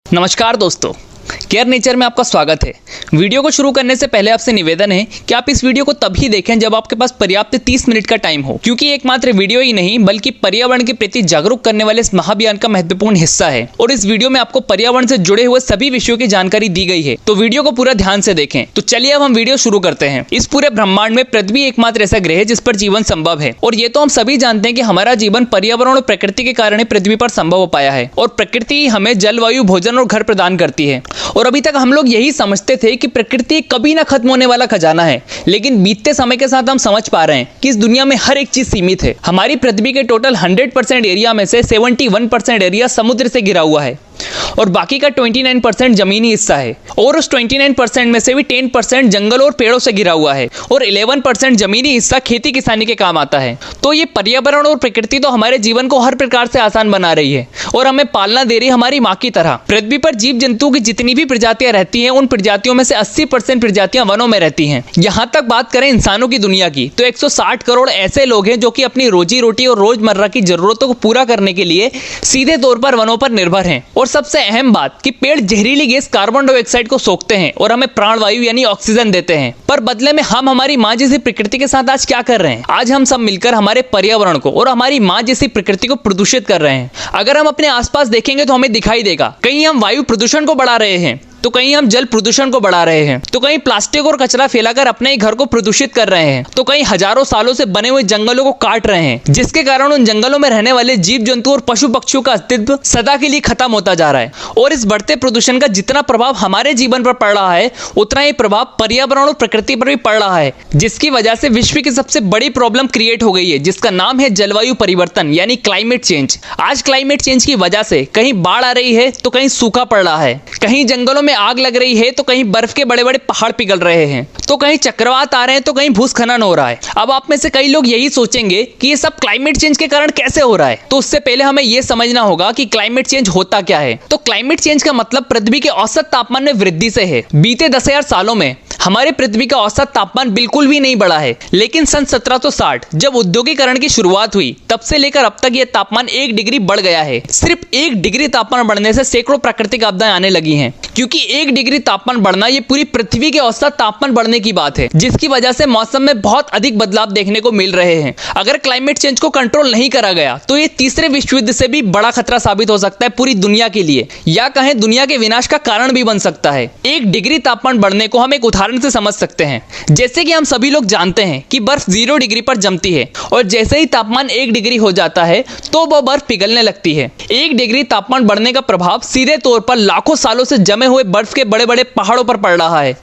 नमस्कार दोस्तों, care nature में आपका स्वागत है। वीडियो को शुरू करने से पहले आपसे निवेदन है कि आप इस वीडियो को तभी देखें जब आपके पास पर्याप्त 30 मिनट का टाइम हो, क्योंकि एकमात्र वीडियो ही नहीं बल्कि पर्यावरण के प्रति जागरूक करने वाले इस महाअभियान का महत्वपूर्ण हिस्सा है और इस वीडियो में आपको पर्यावरण से जुड़े हुए सभी विषयों की जानकारी दी गई है, तो वीडियो को पूरा ध्यान से देखें। तो चलिए अब हम वीडियो शुरू करते हैं। इस पूरे ब्रह्मांड में पृथ्वी एकमात्र ऐसा ग्रह है जिस पर जीवन संभव है और ये तो हम सभी जानते हैं कि हमारा जीवन पर्यावरण और प्रकृति के कारण पृथ्वी पर संभव हो पाया है और प्रकृति हमें जलवायु, भोजन और घर प्रदान करती है। और अभी तक हम लोग यही समझते थे कि प्रकृति कभी ना खत्म होने वाला खजाना है, लेकिन बीतते समय के साथ हम समझ पा रहे हैं कि इस दुनिया में हर एक चीज सीमित है। हमारी पृथ्वी के टोटल 100% एरिया में से 71% एरिया समुद्र से घिरा हुआ है और बाकी का 29% जमीनी हिस्सा है और उस 29% में से भी 10% जंगल और पेड़ों से घिरा हुआ है और 11% जमीनी हिस्सा खेती किसानी के काम आता है। तो ये पर्यावरण और प्रकृति तो हमारे जीवन को हर प्रकार से आसान बना रही है और हमें पालना दे रही है हमारी माँ की तरह। पृथ्वी पर जीव जंतुओं की जितनी भी प्रजातियां रहती हैं, उन प्रजातियों में से 80% प्रजातियां वनों में रहती हैं। यहाँ तक बात करें इंसानों की दुनिया की, तो 160 करोड़ ऐसे लोग हैं जो कि अपनी रोजी रोटी और रोजमर्रा की जरूरतों को पूरा करने के लिए सीधे तौर पर वनों पर निर्भर हैं। और सबसे अहम बात कि पेड़ जहरीली गैस कार्बन डाइऑक्साइड को सोखते हैं और हमें प्राणवायु यानी ऑक्सीजन देते हैं। पर बदले में हम हमारी माँ जैसी प्रकृति के साथ आज क्या कर रहे हैं? आज हम सब मिलकर हमारे पर्यावरण को और हमारी माँ जैसी प्रकृति को प्रदूषित कर रहे हैं। अगर हम अपने आसपास देखेंगे तो हमें दिखाई देगा, कहीं हम वायु प्रदूषण को बढ़ा रहे हैं, तो कहीं हम जल प्रदूषण को बढ़ा रहे हैं, तो कहीं प्लास्टिक और कचरा फैलाकर अपने ही घर को प्रदूषित कर रहे हैं, तो कहीं हजारों सालों से बने हुए जंगलों को काट रहे हैं, जिसके कारण उन जंगलों में रहने वाले जीव जंतु और पशु पक्षियों का अस्तित्व सदा के लिए खत्म होता जा रहा है। और इस बढ़ते प्रदूषण का जितना प्रभाव हमारे जीवन पर पड़ रहा है, उतना ही प्रभाव पर्यावरण और प्रकृति पर भी पड़ रहा है, जिसकी वजह से विश्व की सबसे बड़ी प्रॉब्लम क्रिएट हो गई है, जिसका नाम है जलवायु परिवर्तन यानी क्लाइमेट चेंज। आज क्लाइमेट चेंज की वजह से कहीं बाढ़ आ रही है तो कहीं सूखा पड़ रहा है, कहीं जंगलों में आग लग रही है तो कहीं बर्फ के बड़े बड़े पहाड़ पिघल रहे हैं, तो कहीं चक्रवात आ रहे हैं तो कहीं भूस्खलन हो रहा है। अब आप में से कई लोग यही सोचेंगे कि ये सब क्लाइमेट चेंज के कारण कैसे हो रहा है, तो उससे पहले हमें यह समझना होगा कि क्लाइमेट चेंज होता क्या है। तो क्लाइमेट चेंज का मतलब पृथ्वी के औसत तापमान में वृद्धि से है। बीते 10,000 सालों में हमारे पृथ्वी का औसत तापमान बिल्कुल भी नहीं बढ़ा है, लेकिन सन 1760 जब औद्योगिकरण की शुरुआत हुई तब से लेकर अब तक यह तापमान 1 डिग्री बढ़ गया है। सिर्फ 1 डिग्री तापमान बढ़ने से सैकड़ों प्राकृतिक आपदाएं आने लगी हैं, क्योंकि 1 डिग्री तापमान बढ़ना ये पूरी पृथ्वी के औसत तापमान बढ़ने की बात है, जिसकी वजह से मौसम में बहुत अधिक बदलाव देखने को मिल रहे हैं। अगर क्लाइमेट चेंज को कंट्रोल नहीं करा गया तो ये तीसरे विश्व युद्ध से भी बड़ा खतरा साबित हो सकता है पूरी दुनिया के लिए, या कहें दुनिया के विनाश का कारण भी बन सकता है। 1 डिग्री तापमान बढ़ने को हम एक उदाहरण से समझ सकते हैं। जैसे कि हम सभी लोग जानते हैं कि बर्फ 0 डिग्री पर जमती है और जैसे ही तापमान 1 डिग्री हो जाता है तो वह बर्फ पिघलने लगती है। 1 डिग्री तापमान बढ़ने का प्रभाव सीधे तौर पर लाखों सालों से जमे हुए बर्फ के बड़े बड़े पहाड़ों पर पड़ रहा है,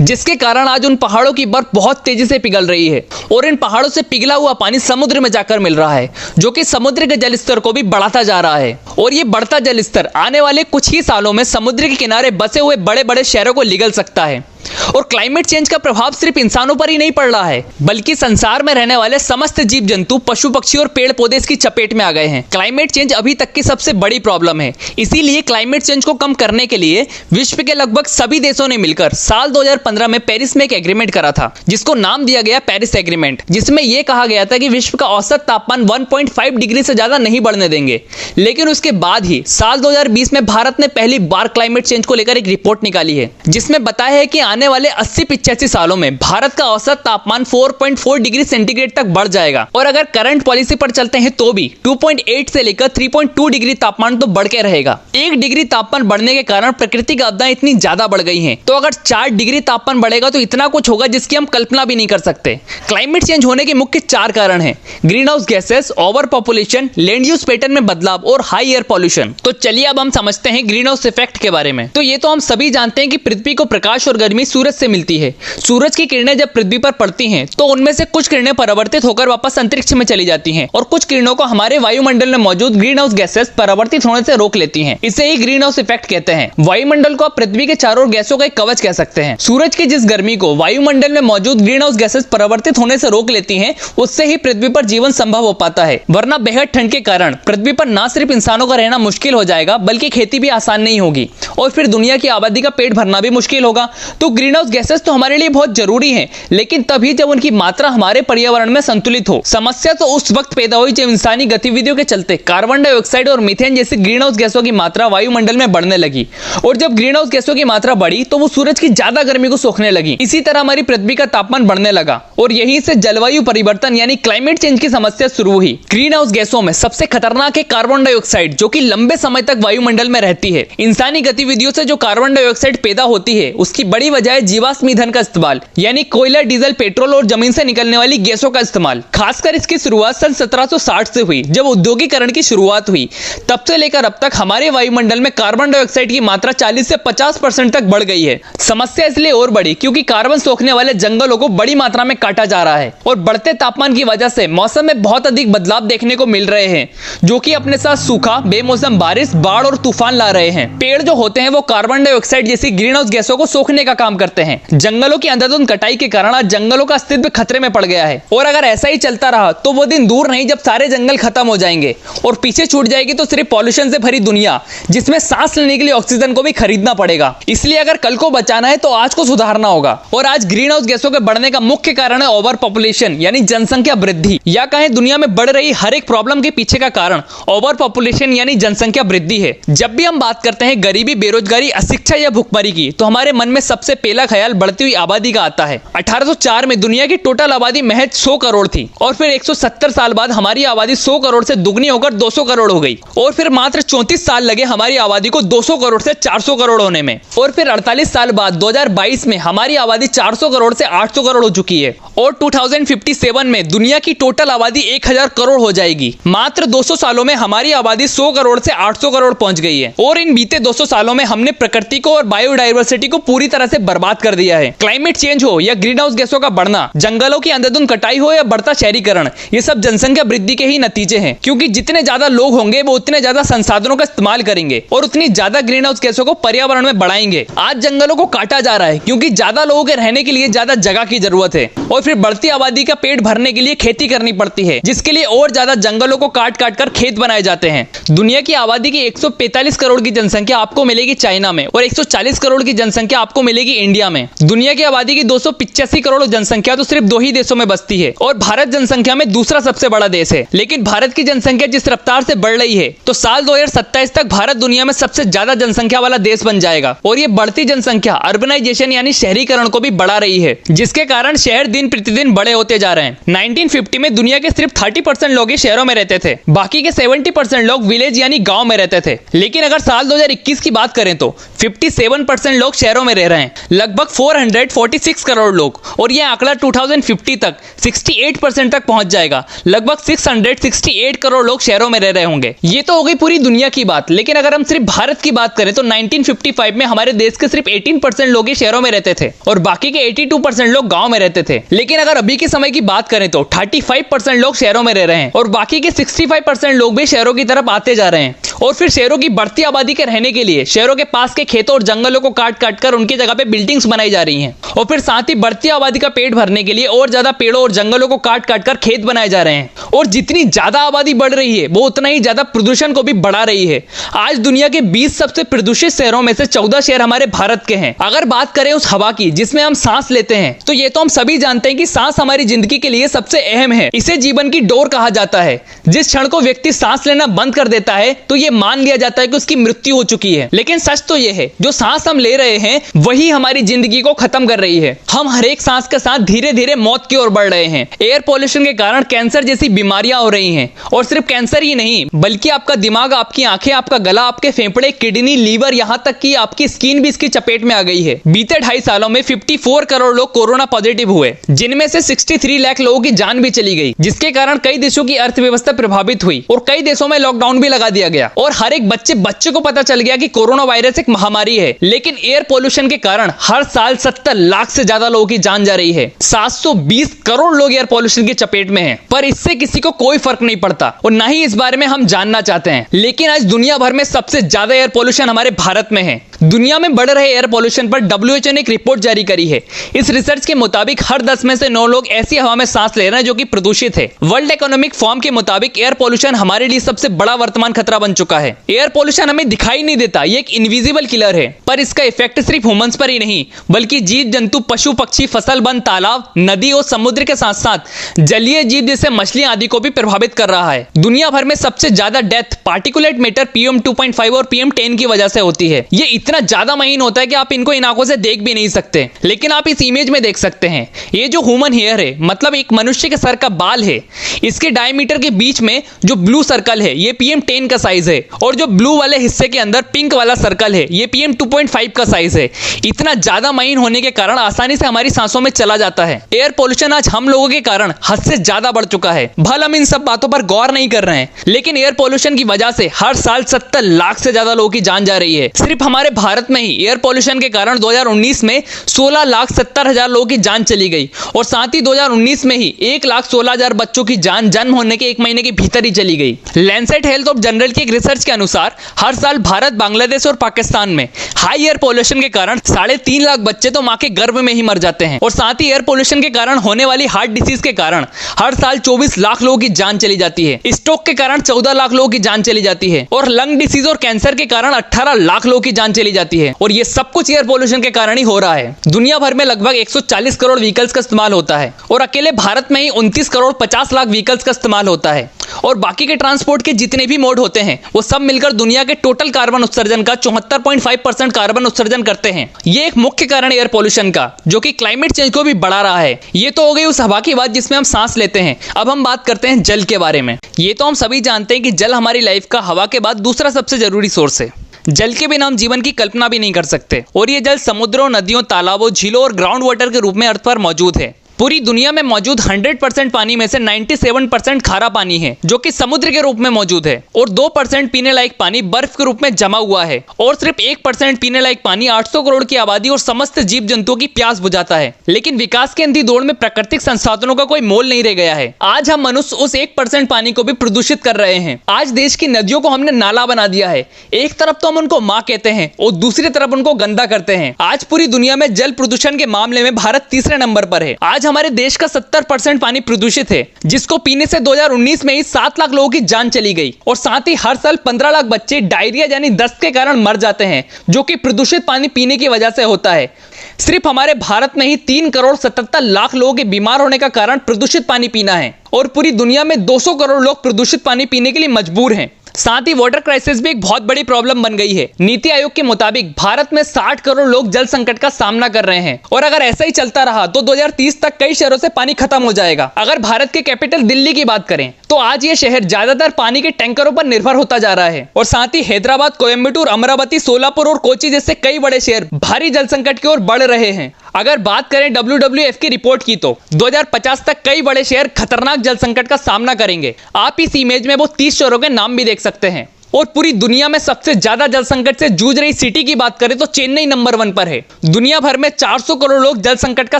जिसके कारण आज उन पहाड़ों की बर्फ बहुत तेजी से पिघल रही है और इन पहाड़ों से पिघला हुआ पानी समुद्र में जाकर मिल रहा है, जो कि समुद्र के जल स्तर को भी बढ़ाता जा रहा है। और ये बढ़ता जल स्तर आने वाले कुछ ही सालों में समुद्र के किनारे बसे हुए बड़े बड़े शहरों को लिगल सकता है। और क्लाइमेट चेंज का प्रभाव सिर्फ इंसानों पर ही नहीं पड़ रहा है, बल्कि संसार में रहने वाले समस्त जीव जंतु, पशु पक्षी और पेड़ पौधे इसकी चपेट में आ गए हैं। क्लाइमेट चेंज अभी तक की सबसे बड़ी प्रॉब्लम है। इसीलिए क्लाइमेट चेंज को कम करने के लिए विश्व के लगभग सभी देशों ने मिलकर साल 2015 में पेरिस में एक एग्रीमेंट करा था, जिसको नाम दिया गया पेरिस एग्रीमेंट, जिसमें यह कहा गया था कि विश्व का औसत तापमान 1.5 डिग्री से ज्यादा नहीं बढ़ने देंगे। लेकिन उसके बाद ही साल 2020 में भारत ने पहली बार क्लाइमेट चेंज को लेकर एक रिपोर्ट निकाली है, जिसमें बताया है कि आने वाले 80-85 सालों में भारत का औसत तापमान 4.4 डिग्री सेंटीग्रेड तक बढ़ जाएगा। और अगर करंट पॉलिसी पर चलते हैं तो भी 2.8 से लेकर 3.2 डिग्री तापमान तो बढ़ के रहेगा। 1 डिग्री तापमान बढ़ने के कारण प्राकृतिक आपदाएं इतनी ज्यादा बढ़ गई हैं, तो अगर 4 डिग्री तापमान बढ़ेगा तो इतना कुछ होगा जिसकी हम कल्पना भी नहीं कर सकते। क्लाइमेट चेंज होने के मुख्य 4 कारण हैं: green house gases, over population, land use pattern में बदलाव और हाई एयर पॉल्यूशन। तो चलिए अब हम समझते हैं ग्रीन हाउस इफेक्ट के बारे में। तो ये तो हम सभी जानते हैं कि पृथ्वी को प्रकाश और गर्मी सूरज से मिलती है। सूरज की किरणें जब पृथ्वी पर पड़ती हैं तो उनमें से कुछ किरणें परावर्तित होकर वापस अंतरिक्ष में चली जाती हैं और कुछ किरणों को हमारे वायुमंडल में मौजूद ग्रीन हाउस गैसेस परावर्तित होने से रोक लेती हैं। इसे ही ग्रीन हाउस इफेक्ट कहते हैं। वायुमंडल को आप पृथ्वी के चारों ओर गैसों का एक कवच कह सकते हैं। सूरज की जिस गर्मी को वायुमंडल में मौजूद ग्रीन हाउस गैसेस परावर्तित होने से रोक लेती हैं, उससे ही पृथ्वी पर जीवन संभव हो पाता है। वरना बेहद ठंड के कारण पृथ्वी पर न सिर्फ इंसानों का रहना मुश्किल हो जाएगा, बल्कि खेती भी आसान नहीं होगी और फिर दुनिया की आबादी का पेट भरना भी मुश्किल होगा। तो तो ग्रीन हाउस गैसेस तो हमारे लिए बहुत जरूरी हैं, लेकिन तभी जब उनकी मात्रा हमारे पर्यावरण में संतुलित हो। समस्या तो उस वक्त पैदा हुई जब इंसानी गतिविधियों के चलते कार्बन डाइऑक्साइड और मीथेन जैसी ग्रीन हाउस गैसों की मात्रा वायुमंडल में बढ़ने लगी, और जब ग्रीन हाउस गैसों की मात्रा बढ़ी तो वो सूरज की ज्यादा गर्मी को सोखने लगी। इसी तरह हमारी पृथ्वी का तापमान बढ़ने लगा और यहीं से जलवायु परिवर्तन यानी क्लाइमेट चेंज की समस्या शुरू हुई। ग्रीन हाउस गैसों में सबसे खतरनाक है कार्बन डाइऑक्साइड, जो कि लंबे समय तक वायुमंडल में रहती है। इंसानी गतिविधियों से जो कार्बन डाइऑक्साइड पैदा होती है उसकी बड़ी वजह है जीवाश्म ईंधन का इस्तेमाल, यानी कोयला, डीजल, पेट्रोल और जमीन से निकलने वाली गैसों का इस्तेमाल। खासकर इसकी शुरुआत सन 1760 से हुई, जब औद्योगिकरण की शुरुआत हुई। तब से लेकर अब तक हमारे वायुमंडल में कार्बन डाइऑक्साइड की मात्रा 40 से 50% तक बढ़ गई है। समस्या इसलिए और बढ़ी क्योंकि कार्बन सोखने वाले जंगलों को बड़ी मात्रा में काटा जा रहा है, और बढ़ते तापमान की वजह से मौसम में बहुत अधिक बदलाव देखने को मिल रहे हैं, जो कि अपने साथ सूखा, बेमौसम बारिश, बाढ़ और तूफान ला रहे हैं। पेड़ जो होते हैं वो कार्बन डाइऑक्साइड जैसी ग्रीन हाउस गैसों को सोखने का काम करते हैं। जंगलों की अंधाधुंध कटाई के कारण आज जंगलों का अस्तित्व खतरे में पड़ गया है, और अगर ऐसा ही चलता रहा तो वो दिन दूर नहीं जब सारे जंगल खत्म हो जाएंगे और पीछे छूट जाएगी तो सिर्फ पॉल्यूशन से भरी दुनिया, जिसमें सांस लेने के लिए ऑक्सीजन को भी खरीदना पड़ेगा। इसलिए अगर कल को बचाना है तो आज को सुधारना होगा। और आज ग्रीन हाउस गैसों के बढ़ने का मुख्य कारण है ओवर पॉपुलेशन यानी जनसंख्या वृद्धि, या कहें दुनिया में बढ़ रही हर एक प्रॉब्लम के पीछे का कारण ओवर पॉपुलेशन यानी जनसंख्या वृद्धि है। जब भी हम बात करते हैं गरीबी, बेरोजगारी, अशिक्षा या भुखमरी की, तो हमारे मन में सबसे पहला ख्याल बढ़ती हुई आबादी का आता है। 1804 में दुनिया की टोटल आबादी महज 100 करोड़ थी, और फिर 170 साल बाद हमारी आबादी 100 करोड़ से दुगनी होकर 200 करोड़ हो गई, और फिर मात्र 34 साल लगे हमारी आबादी को 200 करोड़ से 400 करोड़ होने में, और फिर 48 साल बाद 2022 में हमारी आबादी 400 करोड़ से 800 करोड़ हो चुकी है, और 2057 में दुनिया की टोटल आबादी 1000 करोड़ हो जाएगी। मात्र 200 सालों में हमारी आबादी 100 करोड़ से 800 करोड़ पहुंच गई है, और इन बीते 200 सालों में हमने प्रकृति को और बायोडायवर्सिटी को पूरी तरह से बर्बाद कर दिया है। क्लाइमेट चेंज हो या ग्रीन हाउस गैसों का बढ़ना, जंगलों की अंधाधुंध कटाई हो या बढ़ता शहरीकरण, ये सब जनसंख्या वृद्धि के ही नतीजे हैं। क्योंकि जितने ज्यादा लोग होंगे वो उतने ज्यादा संसाधनों का इस्तेमाल करेंगे और उतनी ज्यादा ग्रीन हाउस गैसों को पर्यावरण में बढ़ाएंगे। आज जंगलों को काटा जा रहा है क्योंकि ज्यादा लोगों के रहने के लिए ज्यादा जगह की जरूरत है, और फिर बढ़ती आबादी का पेट भरने के लिए खेती करनी पड़ती है, जिसके लिए और ज्यादा जंगलों को काट काट कर खेत बनाए जाते हैं। दुनिया की आबादी की 145 करोड़ की जनसंख्या आपको मिलेगी चाइना में, और 140 करोड़ की जनसंख्या आपको मिलेगी इंडिया में। दुनिया की आबादी की 285 करोड़ जनसंख्या तो सिर्फ 2 ही देशों में बसती है, और भारत जनसंख्या में दूसरा सबसे बड़ा देश है। लेकिन भारत की जनसंख्या जिस रफ्तार से बढ़ रही है, तो साल 2027 तक भारत दुनिया में सबसे ज्यादा जनसंख्या वाला देश बन जाएगा, और ये बढ़ती जनसंख्या अर्बनाइजेशन यानी शहरीकरण को भी बढ़ा रही है, जिसके कारण शहर दिन प्रतिदिन बड़े होते जा रहे हैं। 1950 में दुनिया के सिर्फ 30% लोग ही शहरों में रहते थे, बाकी के 70% लोग विलेज यानी गांव में रहते थे। लेकिन अगर साल 2021 की बात करें तो 57% लोग शहरों में रह रहे हैं, लगभग 446 करोड़ लोग, और यह आंकड़ा 2050 तक 68% तक पहुंच जाएगा। लगभग 668 करोड़ लोग शहरों में रह रहे होंगे। ये तो हो गई पूरी दुनिया की बात, लेकिन अगर हम सिर्फ भारत की बात करें तो 1955 में हमारे देश के सिर्फ 18% लोग ही शहरों में रहते थे, और बाकी के 82% लोग गांव में रहते थे। लेकिन अगर अभी के समय की बात करें तो 35% लोग शहरों में रह रहे हैं, और बाकी के 65% लोग भी शहरों की तरफ आते जा रहे हैं। और फिर शहरों की बढ़ती आबादी के रहने के लिए शहरों के पास के खेतों और जंगलों को काट काट कर उनकी जगह पे बिल्डिंग्स बनाई जा रही हैं, और फिर साथ ही बढ़ती आबादी का पेट भरने के लिए और ज्यादा पेड़ों और जंगलों को काट काट कर खेत बनाए जा रहे हैं। और जितनी ज्यादा आबादी बढ़ रही है वो उतना ही ज्यादा प्रदूषण को भी बढ़ा रही है। आज दुनिया के 20 सबसे प्रदूषित शहरों में से 14 शहर हमारे भारत के हैं। अगर बात करें उस हवा की जिसमें हम सांस लेते हैं, तो ये तो हम सभी जानते हैं कि सांस हमारी जिंदगी के लिए सबसे अहम है। इसे जीवन की डोर कहा जाता है। जिस क्षण को व्यक्ति सांस लेना बंद कर देता है तो ये मान लिया जाता है कि उसकी मृत्यु हो चुकी है। लेकिन सच तो ये है, जो सांस हम ले रहे हैं वही हमारी जिंदगी को खत्म कर रही है। हम हर एक सांस के साथ धीरे धीरे मौत की ओर बढ़ रहे हैं। एयर पॉल्यूशन के कारण कैंसर जैसी बीमारियां हो रही हैं, और सिर्फ कैंसर ही नहीं बल्कि आपका दिमाग, आपकी आंखें, आपका गला, आपके फेफड़े, किडनी, लीवर, यहां तक कि आपकी स्किन भी इसकी चपेट में आ गई है। बीते 2.5 सालों में 54 करोड़ लोग कोरोना पॉजिटिव हुए, जिनमें से 63 लाख लोगों की जान भी चली गई, जिसके कारण कई देशों की अर्थव्यवस्था प्रभावित हुई और कई देशों में लॉकडाउन भी लगा दिया गया, और हर एक बच्चे को पता चल गया कि कोरोना वायरस एक महामारी है। लेकिन एयर पोल्यूशन के कारण हर साल 70 लाख से ज्यादा लोगों की जान जा रही है। 720 करोड़ लोग एयर पोल्यूशन की चपेट में हैं, पर इससे किसी को कोई फर्क नहीं पड़ता और ना ही इस बारे में हम जानना चाहते हैं। लेकिन आज दुनिया भर में सबसे ज्यादा एयर पोल्यूशन हमारे भारत में है। दुनिया में बढ़ रहे एयर पोल्यूशन पर WHO ने एक रिपोर्ट जारी करी है। इस रिसर्च के मुताबिक हर 10 में से 9 लोग ऐसी हवा में सांस ले रहे हैं जो कि प्रदूषित है। वर्ल्ड इकोनॉमिक फोरम के मुताबिक एयर पोल्यूशन हमारे लिए सबसे बड़ा वर्तमान खतरा बन चुका है। एयर पोल्यूशन हमें दिखाई नहीं देता, ये एक इनविजिबल किलर है, पर इसका इफेक्ट सिर्फ ह्यूमंस पर ही नहीं बल्कि जीव जंतु, पशु पक्षी, फसल, वन, तालाब, नदी और समुद्र के साथ साथ जलीय जीव जैसे मछलियां आदि को भी प्रभावित कर रहा है। दुनिया भर में सबसे ज्यादा डेथ पार्टिकुलेट मैटर PM 2.5 और PM 10 की वजह से होती है। ये इतना ज्यादा महीन होता है कि आप इनको इन आंखों से देख भी नहीं सकते, लेकिन आप इस इमेज में देख सकते हैं। ये जो ह्यूमन हेयर है, मतलब एक मनुष्य के सर का बाल है, इसके डायमीटर के बीच में जो ब्लू सर्कल है ये PM 10 का साइज है, और जो ब्लू वाले हिस्से के अंदर पिंक वाला सर्कल है ये PM 2.5 का साइज है। इतना ज्यादा महीन होने के कारण आसानी से हमारी सांसों में चला जाता है। एयर पोल्यूशन आज हम लोगों के कारण हद से ज्यादा बढ़ चुका है। भले हम इन सब बातों पर गौर नहीं कर रहे हैं, लेकिन एयर पोल्यूशन की वजह से हर साल 70 लाख से ज्यादा लोगों की जान जा रही है। सिर्फ हमारे भारत में ही एयर पोल्यूशन के कारण 2019 में 16,70,000 लोगों की जान चली गई, और साथ ही 2019 में ही 1,16,000 बच्चों की जान जन्म होने के 1 महीने के भीतर ही चली गई। लैंसेट हेल्थ ऑफ जनरल की एक रिसर्च के अनुसार हर साल भारत, बांग्लादेश और पाकिस्तान में हाई एयर पोल्यूशन के कारण 3.5 लाख बच्चे तो मां के गर्भ में ही मर जाते हैं। और साथ ही एयर पोल्यूशन के कारण होने वाली हार्ट डिसीज के कारण हर साल 24 लाख लोगों की जान चली जाती है। स्ट्रोक के कारण 14 लाख लोगों की जान चली जाती है, और लंग डिसीज और कैंसर के कारण 18 लाख लोगों की जान चली जाती है। और ये सब कुछ एयर पोल्यूशन के कारण ही हो रहा है। दुनिया भर में लगभग 140 करोड़ व्हीकल्स का इस्तेमाल होता है, और अकेले भारत में ही 29 करोड़ 50 लाख व्हीकल्स का इस्तेमाल होता है। और बाकी के ट्रांसपोर्ट के जितने भी मोड होते हैं वो सब मिलकर दुनिया के टोटल कार्बन उत्सर्जन का 74.5% कार्बन उत्सर्जन करते हैं। ये एक मुख्य कारण एयर पोल्यूशन का, जो कि क्लाइमेट चेंज को भी बढ़ा रहा है। ये तो हो गई उस हवा की बात जिसमें हम सांस लेते हैं। अब हम बात करते हैं जल के बारे में। ये तो हम सभी जानते हैं कि जल हमारी लाइफ का हवा के बाद दूसरा सबसे जरूरी सोर्स है। जल के बिना हम जीवन की कल्पना भी नहीं कर सकते, और ये जल समुद्रों, नदियों, तालाबों, झीलों और ग्राउंड वाटर के रूप में अर्थ पर मौजूद है। पूरी दुनिया में मौजूद 100% पानी में से 97% खारा पानी है, जो कि समुद्र के रूप में मौजूद है, और 2% पीने लायक पानी बर्फ के रूप में जमा हुआ है, और सिर्फ 1% पीने लायक पानी 800 करोड़ की आबादी और समस्त जीव जंतुओं की प्यास बुझाता है। लेकिन विकास के अंधी दौड़ में प्राकृतिक संसाधनों का कोई मोल नहीं रह गया है। आज हम मनुष्य उस 1% पानी को भी प्रदूषित कर रहे हैं। आज देश की नदियों को हमने नाला बना दिया है। एक तरफ तो हम उनको माँ कहते हैं और दूसरी तरफ उनको गंदा करते हैं। आज पूरी दुनिया में जल प्रदूषण के मामले में भारत तीसरे नंबर पर है। आज हमारे देश का 70% पानी प्रदूषित है, जिसको पीने से 2019 में ही 7 लाख लोगों की जान चली गई, और साथ ही हर साल 15 लाख बच्चे डायरिया यानी दस्त के कारण मर जाते हैं, जो कि प्रदूषित पानी पीने की वजह से होता है। सिर्फ हमारे भारत में ही 3 करोड़ 77 लाख लोगों के बीमार होने का कारण प्रदूषित पानी पीना है, और पूरी दुनिया में 200 करोड़ लोग प्रदूषित पानी पीने के लिए मजबूर हैं। साथ ही वाटर क्राइसिस भी एक बहुत बड़ी प्रॉब्लम बन गई है। नीति आयोग के मुताबिक भारत में 60 करोड़ लोग जल संकट का सामना कर रहे हैं, और अगर ऐसा ही चलता रहा तो 2030 तक कई शहरों से पानी खत्म हो जाएगा। अगर भारत के कैपिटल दिल्ली की बात करें तो आज ये शहर ज्यादातर पानी के टैंकरों पर निर्भर होता जा रहा है, और साथ ही हैदराबाद, कोयम्बटूर, अमरावती, सोलापुर और कोची जैसे कई बड़े शहर भारी जल संकट की ओर बढ़ रहे हैं। अगर बात करें WWF की रिपोर्ट की तो 2050 तक कई बड़े शहर खतरनाक जल संकट का सामना करेंगे। आप इस इमेज में वो 30 शहरों के नाम भी देख सकते हैं। और पूरी दुनिया में सबसे ज्यादा जल संकट से जूझ रही सिटी की बात करें तो चेन्नई नंबर 1 पर है। दुनिया भर में 400 करोड़ लोग जल संकट का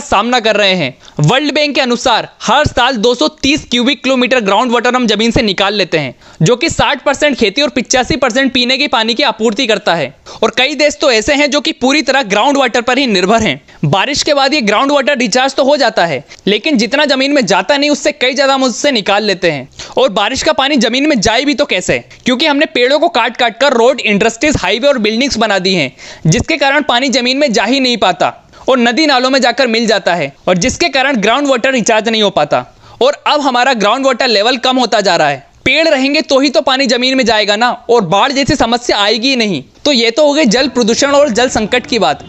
सामना कर रहे हैं। वर्ल्ड बैंक के अनुसार हर साल 230 क्यूबिक किलोमीटर ग्राउंड वाटर हम जमीन से निकाल लेते हैं, जो कि 60% खेती और 85% पीने के पानी की आपूर्ति करता है। और कई देश तो ऐसे हैं जो कि पूरी तरह ग्राउंड वाटर पर ही निर्भर हैं। बारिश के बाद ये ग्राउंड वाटर रिचार्ज तो हो जाता है, लेकिन जितना जमीन में जाता नहीं उससे कई ज्यादा हम उससे निकाल लेते हैं। और बारिश का पानी जमीन में जाए भी तो कैसे, क्योंकि हमने पेड़ों को काट काट कर रोड, इंडस्ट्रीज, हाईवे और बिल्डिंग्स बना दी हैं, जिसके कारण पानी जमीन में जा ही नहीं पाता और नदी नालों में जाकर मिल जाता है, और जिसके कारण ग्राउंड वाटर रिचार्ज नहीं हो पाता। और अब हमारा ग्राउंड वाटर लेवल कम होता जा रहा है। पेड़ रहेंगे तो ही तो पानी जमीन में जाएगा ना, और बाढ़ जैसी समस्या आएगी ही नहीं। तो ये तो हो गई जल प्रदूषण और जल संकट की बात।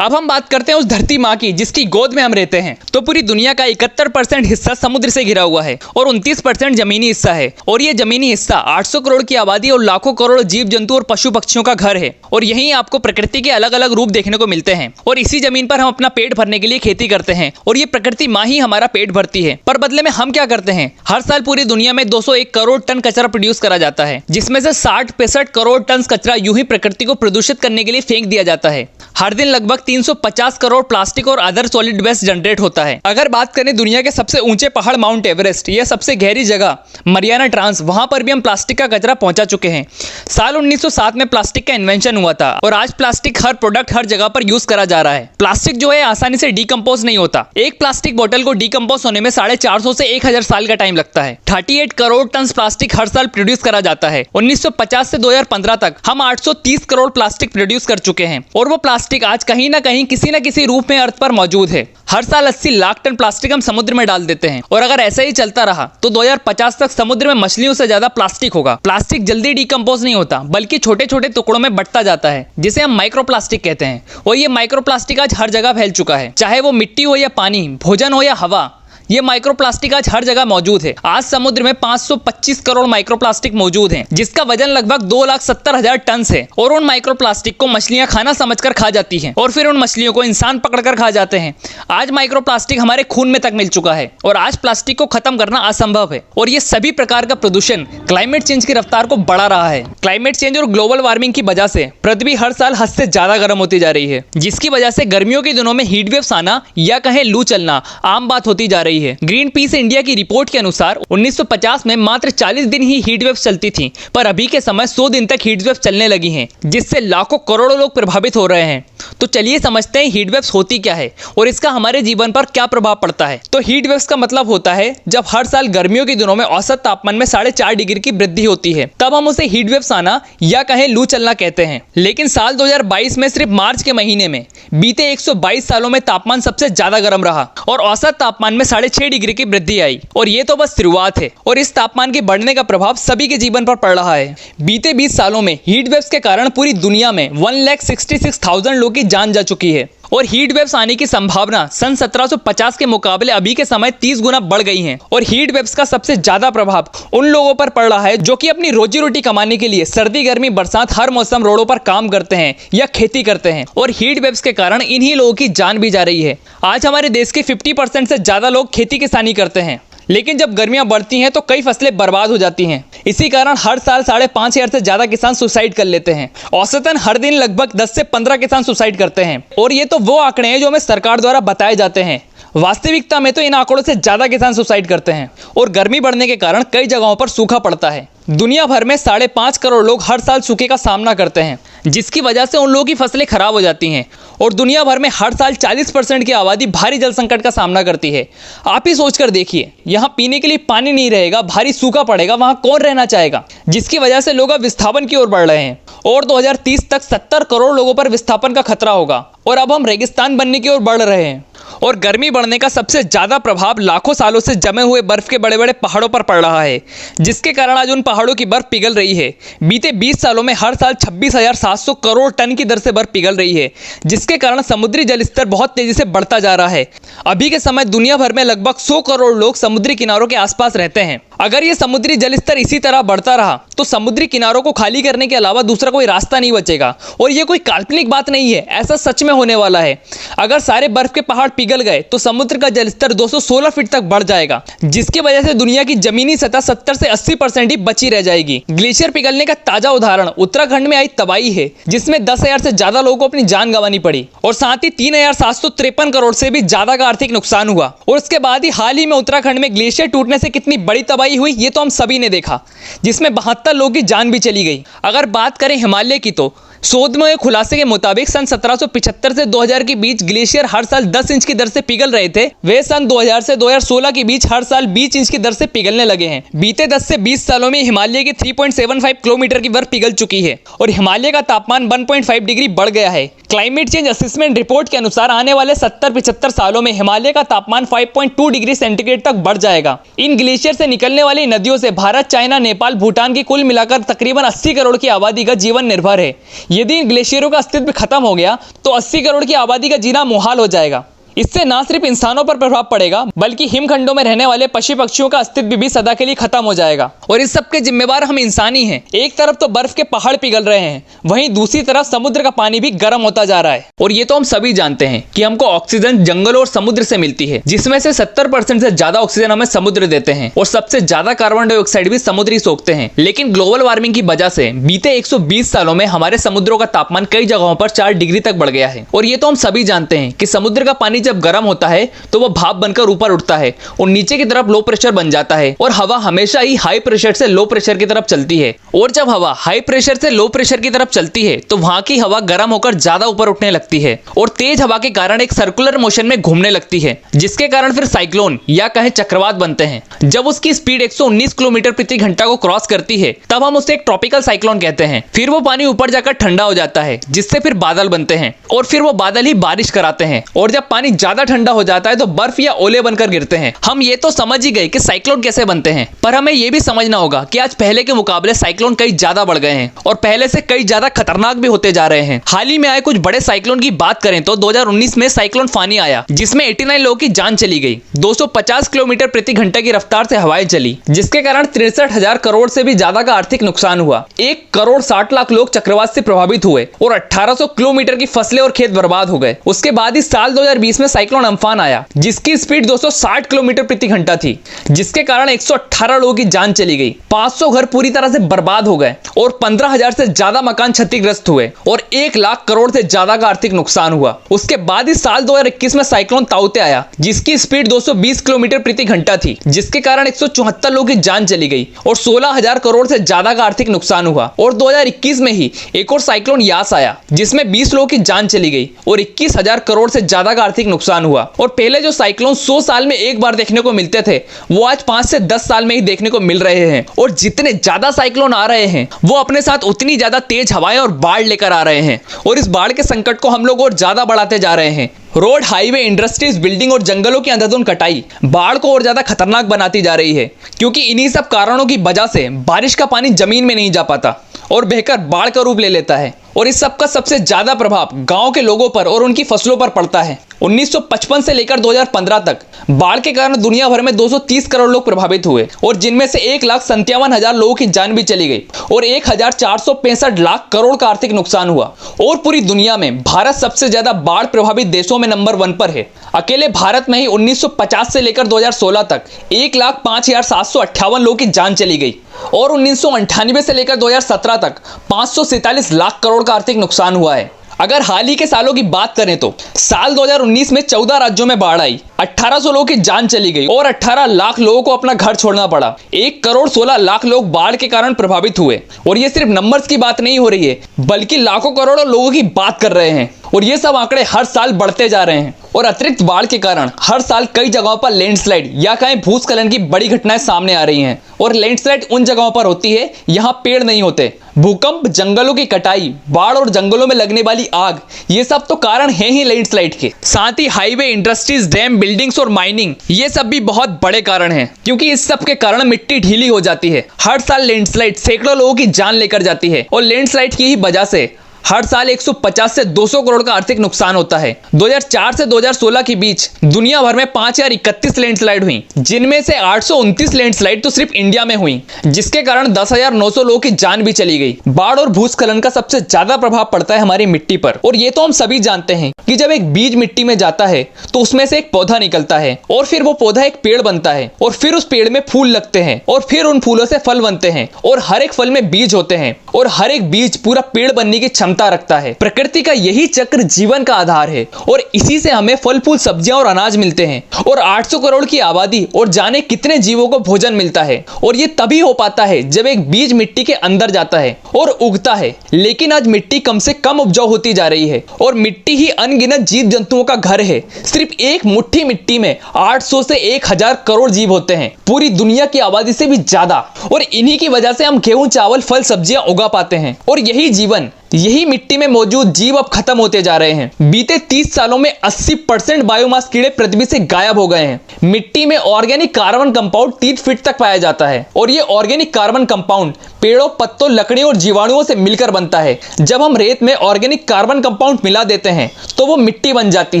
अब हम बात करते हैं उस धरती माँ की जिसकी गोद में हम रहते हैं। तो पूरी दुनिया का 71% हिस्सा समुद्र से घिरा हुआ है और 29% जमीनी हिस्सा है। और ये जमीनी हिस्सा 800 करोड़ की आबादी और लाखों करोड़ जीव जंतु और पशु पक्षियों का घर है। और यहीं आपको प्रकृति के अलग अलग रूप देखने को मिलते हैं। और इसी जमीन पर हम अपना पेट भरने के लिए खेती करते हैं, और ये प्रकृति माँ ही हमारा पेट भरती है। पर बदले में हम क्या करते हैं, हर साल पूरी दुनिया में 201 करोड़ टन कचरा प्रोड्यूस करा जाता है, जिसमें से 60-65 करोड़ टन कचरा यूं ही प्रकृति को प्रदूषित करने के लिए फेंक दिया जाता है। हर दिन लगभग 350 करोड़ प्लास्टिक और अदर सॉलिड वेस्ट जनरेट होता है। अगर बात करें दुनिया के सबसे ऊंचे पहाड़ माउंट एवरेस्ट या सबसे गहरी जगह मरियाना ट्रांस, वहां पर भी हम प्लास्टिक का कचरा पहुंचा चुके हैं। साल 1907 में प्लास्टिक का इन्वेंशन हुआ था और आज प्लास्टिक हर प्रोडक्ट हर जगह पर यूज करा जा रहा है। प्लास्टिक जो है आसानी से डिकम्पोज नहीं होता। एक प्लास्टिक बोतल को डिकम्पोज होने में 450 से 1000 साल का टाइम लगता है। 38 करोड़ टन प्लास्टिक हर साल प्रोड्यूस करा जाता है। 1950 से 2015 तक हम 830 करोड़ प्लास्टिक प्रोड्यूस कर चुके हैं और वो प्लास्टिक आज कहीं ना कहीं किसी न किसी रूप में अर्थ पर मौजूद है। हर साल 80 लाख टन प्लास्टिक हम समुद्र में डाल देते हैं और अगर ऐसा ही चलता रहा तो 2050 तक समुद्र में मछलियों से ज्यादा प्लास्टिक होगा। प्लास्टिक जल्दी डिकम्पोज नहीं होता बल्कि छोटे छोटे टुकड़ों में बंटता जाता है, जिसे हम माइक्रोप्लास्टिक कहते हैं। और ये माइक्रोप्लास्टिक आज हर जगह फैल चुका है, चाहे वो मिट्टी हो या पानी, भोजन हो या हवा। ये माइक्रोप्लास्टिक आज हर जगह मौजूद है। आज समुद्र में 525 करोड़ माइक्रोप्लास्टिक मौजूद हैं, जिसका वजन लगभग 2,70,000 टन है। और उन माइक्रोप्लास्टिक को मछलियां खाना समझकर खा जाती हैं और फिर उन मछलियों को इंसान पकड़कर खा जाते हैं। आज माइक्रोप्लास्टिक हमारे खून में तक मिल चुका है और आज प्लास्टिक को खत्म करना असंभव है। और ये सभी प्रकार का प्रदूषण क्लाइमेट चेंज की रफ्तार को बढ़ा रहा है। क्लाइमेट चेंज और ग्लोबल वार्मिंग की वजह से पृथ्वी हर साल हद से ज्यादा गर्म होती जा रही है, जिसकी वजह से गर्मियों के दिनों में हीट वेव्स आना या कहें लू चलना आम बात होती जा रही है। ग्रीन पीस इंडिया की रिपोर्ट के अनुसार 1950 में मात्र 40 दिन ही हीट वेव्स चलती थी, पर अभी के समय 100 दिन तक हीट वेव्स चलने लगी हैं, जिससे लाखों करोड़ों लोग प्रभावित हो रहे हैं। तो चलिए समझते हैं हीट वेव्स होती क्या है और इसका हमारे जीवन पर क्या प्रभाव पड़ता है। तो हीट वेव्स का मतलब होता है जब हर साल गर्मियों के दिनों में औसत तापमान में 4.5 डिग्री की वृद्धि होती है, तब हम उसे हीट वेव्स आना या कहें लू चलना कहते हैं। लेकिन साल 2022 में सिर्फ मार्च के महीने में बीते 122 सालों में तापमान सबसे ज्यादा गर्म रहा और औसत तापमान में 6.5 डिग्री की वृद्धि आई। और ये तो बस शुरुआत है और इस तापमान के बढ़ने का प्रभाव सभी के जीवन पर पड़ रहा है। बीते 20 सालों में हीट वेव्स के कारण पूरी दुनिया में 1,66,000 लोगों की जान जा चुकी है और हीट वेव्स आने की संभावना सन 1750 के मुकाबले अभी के समय 30 गुना बढ़ गई है। और हीट वेव्स का सबसे ज्यादा प्रभाव उन लोगों पर पड़ रहा है जो कि अपनी रोजी रोटी कमाने के लिए सर्दी गर्मी बरसात हर मौसम रोडों पर काम करते हैं या खेती करते हैं। और हीट वेव्स के कारण इन्हीं लोगों की जान भी जा रही है। आज हमारे देश के 50% से ज्यादा लोग खेती किसानी करते हैं, लेकिन जब गर्मियां बढ़ती हैं तो कई फसलें बर्बाद हो जाती हैं। इसी कारण हर साल 5,500 से ज्यादा किसान सुसाइड कर लेते हैं। औसतन हर दिन लगभग 10 से 15 किसान सुसाइड करते हैं। और ये तो वो आंकड़े हैं जो हमें सरकार द्वारा बताए जाते हैं। वास्तविकता में तो इन आंकड़ों से ज्यादा किसान सुसाइड करते हैं। और गर्मी बढ़ने के कारण कई जगहों पर सूखा पड़ता है। दुनिया भर में 5.5 करोड़ लोग हर साल सूखे का सामना करते हैं, जिसकी वजह से उन लोगों की फसलें खराब हो जाती हैं। और दुनिया भर में हर साल 40% की आबादी भारी जल संकट का सामना करती है। आप ही सोचकर देखिए, यहाँ पीने के लिए पानी नहीं रहेगा, भारी सूखा पड़ेगा, वहाँ कौन रहना चाहेगा? जिसकी वजह से लोग अब विस्थापन की ओर बढ़ रहे हैं और 2030 तक 70 करोड़ लोगों पर विस्थापन का खतरा होगा और अब हम रेगिस्तान बनने की ओर बढ़ रहे हैं। और गर्मी बढ़ने का सबसे ज्यादा प्रभाव लाखों सालों से जमे हुए बर्फ के बड़े बड़े पहाड़ों पर पड़ रहा है, जिसके कारण आज उन पहाड़ों की बर्फ पिघल रही है। बीते 20 सालों में हर साल 26,700 करोड़ टन की दर से बर्फ पिघल रही है, जिसके कारण समुद्री जल स्तर बहुत तेजी से बढ़ता जा रहा है। अभी के समय दुनिया भर में लगभग 100 करोड़ लोग समुद्री किनारों के आसपास रहते हैं। अगर ये समुद्री जल स्तर इसी तरह बढ़ता रहा तो समुद्री किनारों को खाली करने के अलावा दूसरा कोई रास्ता नहीं बचेगा। और ये कोई काल्पनिक बात नहीं है, ऐसा सच में होने वाला है। अगर सारे बर्फ के पहाड़ पिघल गए तो समुद्र का जलस्तर 216 फीट तक बढ़ जाएगा, जिसकी वजह से दुनिया की जमीनी सतह 70 से 80% ही बची रह जाएगी। ग्लेशियर पिघलने का ताजा उदाहरण उत्तराखंड में आई तबाही है, जिसमें 10,000 से ज्यादा लोगों को अपनी जान गंवानी पड़ी और साथ ही 3,753 करोड़ से भी ज्यादा का आर्थिक नुकसान हुआ। और उसके बाद ही हाल ही में उत्तराखंड में ग्लेशियर टूटने से कितनी बड़ी तबाही हुई ये तो हम सभी ने देखा, जिसमें 72 लोगों की जान भी चली गई। अगर बात करें हिमालय की तो शोध में खुलासे के मुताबिक सन 1775 से 2000 के बीच ग्लेशियर हर साल 10 इंच की दर से पिघल रहे थे, वे सन 2000 से 2016 के बीच हर साल 20 इंच की दर से पिघलने लगे हैं। बीते 10 से 20 सालों में हिमालय की 3.75 किलोमीटर की बर्फ पिघल चुकी है और हिमालय का तापमान 1.5 डिग्री बढ़ गया है। क्लाइमेट चेंज असेसमेंट रिपोर्ट के अनुसार आने वाले 70-75 सालों में हिमालय का तापमान 5.2 डिग्री सेंटीग्रेड तक बढ़ जाएगा। इन ग्लेशियर से निकलने वाली नदियों से भारत, चाइना, नेपाल, भूटान की कुल मिलाकर तकरीबन 80 करोड़ की आबादी का जीवन निर्भर है। यदि इन ग्लेशियरों का अस्तित्व खत्म हो गया तो 80 करोड़ की आबादी का जीना मुहाल हो जाएगा। इससे ना सिर्फ इंसानों पर प्रभाव पड़ेगा बल्कि हिमखंडों में रहने वाले पशु पक्षियों का अस्तित्व भी सदा के लिए खत्म हो जाएगा। और इस सब के जिम्मेवार हम इंसान ही हैं। एक तरफ तो बर्फ के पहाड़ पिघल रहे हैं, वहीं दूसरी तरफ समुद्र का पानी भी गर्म होता जा रहा है। और ये तो हम सभी जानते हैं कि हमको ऑक्सीजन जंगलों और समुद्र से मिलती है, जिसमें से 70% से ज्यादा ऑक्सीजन हमें समुद्र देते हैं और सबसे ज्यादा कार्बन डाइऑक्साइड भी समुद्र ही सोखते हैं। लेकिन ग्लोबल वार्मिंग की वजह से बीते 120 सालों में हमारे समुद्रों का तापमान कई जगहों पर 4 डिग्री तक बढ़ गया है। और ये तो हम सभी जानते हैं कि समुद्र का पानी जब गर्म होता है तो वह भाप बनकर ऊपर उठता है और नीचे की तरफ लो प्रेशर बन जाता है और हवा हमेशा ही हाई प्रेशर से लो प्रेशर की तरफ चलती है। और जब हवा हाई प्रेशर से लो प्रेशर की तरफ चलती है तो वहां की हवा गर्म होकर ज्यादा ऊपर उठने लगती है और तेज हवा के कारण एक सर्कुलर मोशन में घूमने लगती है, जिसके कारण फिर साइक्लोन या कहें चक्रवात बनते हैं। जब उसकी स्पीड 119 किलोमीटर प्रति घंटा को क्रॉस करती है तब हम उसे एक ट्रॉपिकल साइक्लोन कहते हैं। फिर वो पानी ऊपर जाकर ठंडा हो जाता है, जिससे फिर बादल बनते हैं और फिर वो बादल ही बारिश कराते हैं। और जब पानी ज्यादा ठंडा हो जाता है तो बर्फ या ओले बनकर गिरते हैं। हम ये तो समझ ही गए कि साइक्लोन कैसे बनते हैं, पर हमें ये भी समझना होगा कि आज पहले के मुकाबले साइक्लोन कई ज्यादा बढ़ गए हैं और पहले से कई ज्यादा खतरनाक भी होते जा रहे हैं। हाल ही में आए कुछ बड़े साइक्लोन की बात करें तो 2019 में साइक्लोन फानी आया, जिसमें 89 लोगों की जान चली गई। 250 किलोमीटर प्रति घंटे की रफ्तार से हवाएं चली, जिसके कारण 63,000 करोड़ से भी ज्यादा का आर्थिक नुकसान हुआ। 1 करोड़ 60 लाख लोग चक्रवात से प्रभावित हुए और 1800 किलोमीटर की फसलें और खेत बर्बाद हो गए। उसके बाद इस साल 2020 में साइक्लोन अम्फान आया, जिसकी स्पीड 260 किलोमीटर प्रति घंटा थी, जिसके कारण 118 लोगों की जान चली गई, 500 घर पूरी तरह से बर्बाद हो गए और 15,000 से ज्यादा मकान क्षतिग्रस्त हुए और 1 लाख करोड़ से ज्यादा का आर्थिक नुकसान हुआ। उसके बाद इस साल 2021 में साइक्लोन ताउते आया, जिसकी स्पीड 220 किलोमीटर प्रति घंटा थी, जिसके कारण 174 लोगों की जान चली गई और 16,000 करोड़ से ज्यादा का आर्थिक नुकसान हुआ। और 2021 में ही एक और साइक्लोन यास आया, जिसमें 20 लोगों की जान चली गई और 21,000 करोड़ से ज्यादा का आर्थिक नुकसान हुआ। और पहले जो साइक्लोन 100 साल में एक बार देखने को मिलते थे, वो आज 5 से 10 साल में ही देखने को मिल रहे हैं। और जितने ज्यादा साइक्लोन आ रहे हैं वो अपने साथ उतनी ज्यादा तेज हवाएं और बाढ़ लेकर आ रहे हैं और इस बाढ़ के संकट को हम लोग और ज्यादा बढ़ाते जा रहे हैं। रोड, हाईवे, इंडस्ट्रीज, बिल्डिंग और जंगलों की अंधाधुंध कटाई बाढ़ को और ज्यादा खतरनाक बनाती जा रही है, क्योंकि इन्हीं सब कारणों की वजह से बारिश का पानी जमीन में नहीं जा पाता और बहकर बाढ़ का रूप ले लेता है। और इस सब का सबसे ज्यादा प्रभाव गांव के लोगों पर और उनकी फसलों पर पड़ता है। 1955 से लेकर 2015 तक बाढ़ के कारण दुनिया भर में 230 करोड़ लोग प्रभावित हुए और जिनमें से 1,57,000 लोगों की जान भी चली गई और 1,465 लाख करोड़ का आर्थिक नुकसान हुआ। और पूरी दुनिया में भारत सबसे ज्यादा बाढ़ प्रभावित देशों में नंबर 1 पर है। अकेले भारत में ही 1950 से लेकर 2016 तक 1,05,758 लोगों की जान चली गई और 1998 से लेकर 2017 तक 547 लाख करोड़ का आर्थिक नुकसान हुआ है। अगर हाल ही के सालों की बात करें तो साल 2019 में 14 राज्यों में बाढ़ आई, 1800 लोगों की जान चली गई और 18 लाख लोगों को अपना घर छोड़ना पड़ा। 1 करोड़ 16 लाख लोग बाढ़ के कारण प्रभावित हुए। और ये सिर्फ नंबर्स की बात नहीं हो रही है, बल्कि लाखों करोड़ों लोगों की बात कर रहे हैं और ये सब आंकड़े हर साल बढ़ते जा रहे हैं। और अतिरिक्त बाढ़ के कारण हर साल कई जगहों पर लैंडस्लाइड या कहें भूस्खलन की बड़ी घटनाएं सामने आ रही हैं। और लैंडस्लाइड उन जगहों पर होती है यहाँ पेड़ नहीं होते। भूकंप, जंगलों की कटाई, बाढ़ और जंगलों में लगने वाली आग, ये सब तो कारण है ही लैंडस्लाइड के। साथ ही हाईवे, इंडस्ट्रीज, डैम, बिल्डिंग्स और माइनिंग, ये सब भी बहुत बड़े कारण हैं, क्योंकि इस सब के कारण मिट्टी ढीली हो जाती है। हर साल लैंडस्लाइड सैकड़ों लोगों की जान लेकर जाती है और लैंडस्लाइड की ही वजह से हर साल 150 से 200 करोड़ का आर्थिक नुकसान होता है। 2004 से 2016 के बीच दुनिया भर में 5,031 लैंडस्लाइड हुई, जिनमें से 829 लैंडस्लाइड तो सिर्फ इंडिया में हुई, जिसके कारण 10,900 लोगों की जान भी चली गई। बाढ़ और भूस्खलन का सबसे ज्यादा प्रभाव पड़ता है हमारी मिट्टी पर। और ये तो हम सभी जानते हैं कि जब एक बीज मिट्टी में जाता है तो उसमें से एक पौधा निकलता है और फिर वो पौधा एक पेड़ बनता है और फिर उस पेड़ में फूल लगते हैं और फिर उन फूलों से फल बनते हैं और हर एक फल में बीज होते हैं और हर एक बीज पूरा पेड़ बनने की क्षमता रखता है। प्रकृति का यही चक्र जीवन का आधार है और इसी से हमें फल फूल, सब्जियां और अनाज मिलते हैं और 800 करोड़ की आबादी और जाने कितने जीवों को भोजन मिलता है। और ये तभी हो पाता है जब एक बीज मिट्टी के अंदर जाता है और उगता है। लेकिन आज मिट्टी कम से कम उपजाऊ होती जा रही है और मिट्टी ही अनगिनत जीव जंतुओं का घर है। सिर्फ एक मुट्ठी मिट्टी में 800 से 1,000 करोड़ जीव होते हैं, पूरी दुनिया की आबादी से भी ज्यादा। और इन्हीं की वजह से हम गेहूं, चावल, फल, सब्जियां उगा पाते हैं। और यही जीवन, यही मिट्टी में मौजूद जीव अब खत्म होते जा रहे हैं। बीते 30 सालों में 80% बायोमास कीड़े पृथ्वी से गायब हो गए हैं। मिट्टी में ऑर्गेनिक कार्बन कंपाउंड 3 फीट तक पाया जाता है और ये ऑर्गेनिक कार्बन कंपाउंड पेड़ों, पत्तों, लकड़ियों और जीवाणुओं से मिलकर बनता है। जब हम रेत में ऑर्गेनिक कार्बन कंपाउंड मिला देते हैं तो वो मिट्टी बन जाती